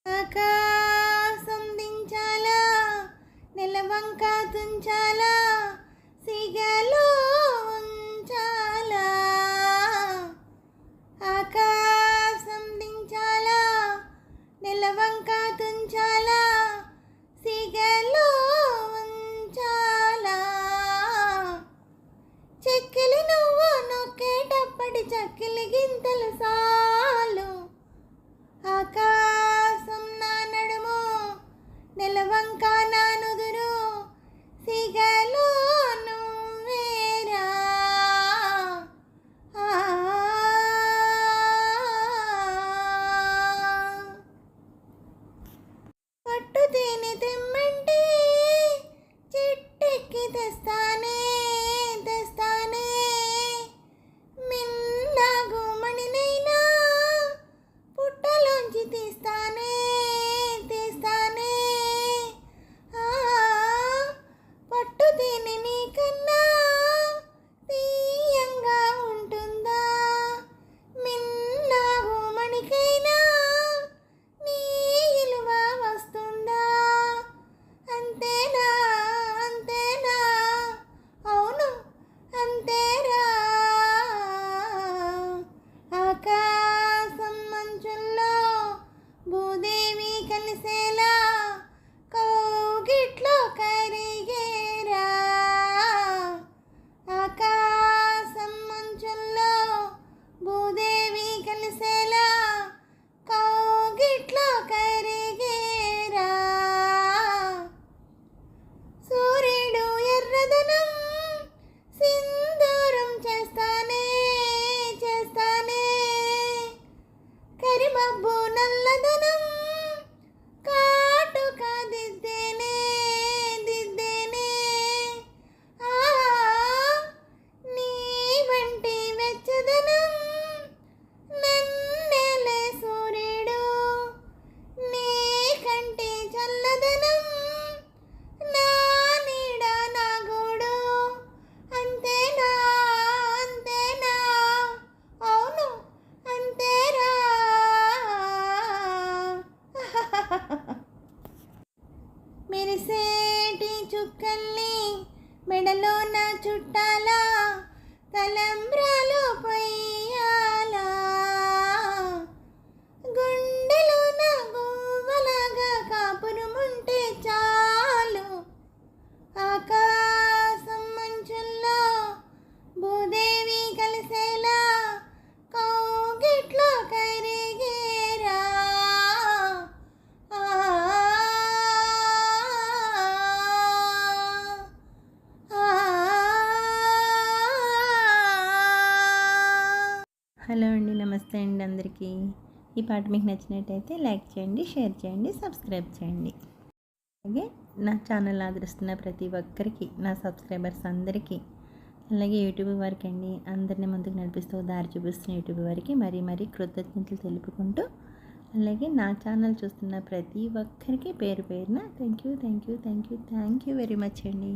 ఆకాశం దించాలా, నెలవంక తుంచాలా, సిగలో ఉంచాలా. ఆకాశం దించాలా, నెలవంక తుంచాలా, సిగలో ఉంచాలా. చెక్కిలి నువ్వు నొక్కేటప్పటి చక్కిలి గింతలు సాలు. ఆకాశం నా నడుము, నెలవంక నా నుదురు, సిగలో నువ్వేరా. పట్టు తేనె తెమ్మంటే చెట్టెక్కి తెస్తానే తెస్తానే. మిన్నాగు మణినైనా పుట్టలోంచి తీస్తానే తీస్తానే. పట్టు తేనె నీకన్నా తీయంగా ఉంటుందా, మిన్నాగు మణికైనా నీ ఇలువ వస్తుందా. అంతేనా అంతేనా, అవును అంతేరా. ఆకాశం మంచుల్లో భూదేవి కలిసేలా కౌగిట్లో కరిగేరా. ఆకాశం మంచుల్లో భూదేవి కలిసేలా కౌగిట్లో కరిగేరా. సూర్యుడు ఎర్రదనం సింధూరం చేస్తానే చేస్తానే. కరిమబ్బు నల్లదనం కాటుక దిద్దేనే దిద్దేనే. నీ వంటి వెచ్చదనం నన్నేలే సూర్యుడు, నీ కంటి చల్లదనం నా నీడ నా గూడు. అంతేనా అంతేనా, అవును అంతేరా. మెరిసేటి చుక్కల్ని మెడలో నా చుట్టాలా, తలంబ్రాలు పొయ్యాలా. గుండెలో నా గువ్వలాగా కాపురముంటే చాలు. ఆకాశం మంచుల్లో భూదేవి కలిసేలా కౌగిట్లో కరిగేరా. హలో అండి, నమస్తే అండి అందరికీ. ఈ పాట మీకు నచ్చినట్టయితే లైక్ చేయండి, షేర్ చేయండి, సబ్స్క్రైబ్ చేయండి. అలాగే నా ఛానల్ ఆదరిస్తున్న ప్రతి ఒక్కరికి, నా సబ్స్క్రైబర్స్ అందరికీ, అలాగే యూట్యూబ్ వారికి అండి, అందరినీ ముందుకు నడిపిస్తూ దారి చూపిస్తున్న యూట్యూబ్ వారికి మరీ మరీ కృతజ్ఞతలు తెలుపుకుంటూ, అలాగే నా ఛానల్ చూస్తున్న ప్రతి ఒక్కరికి పేరు పేరున థ్యాంక్ యూ వెరీ మచ్ అండి.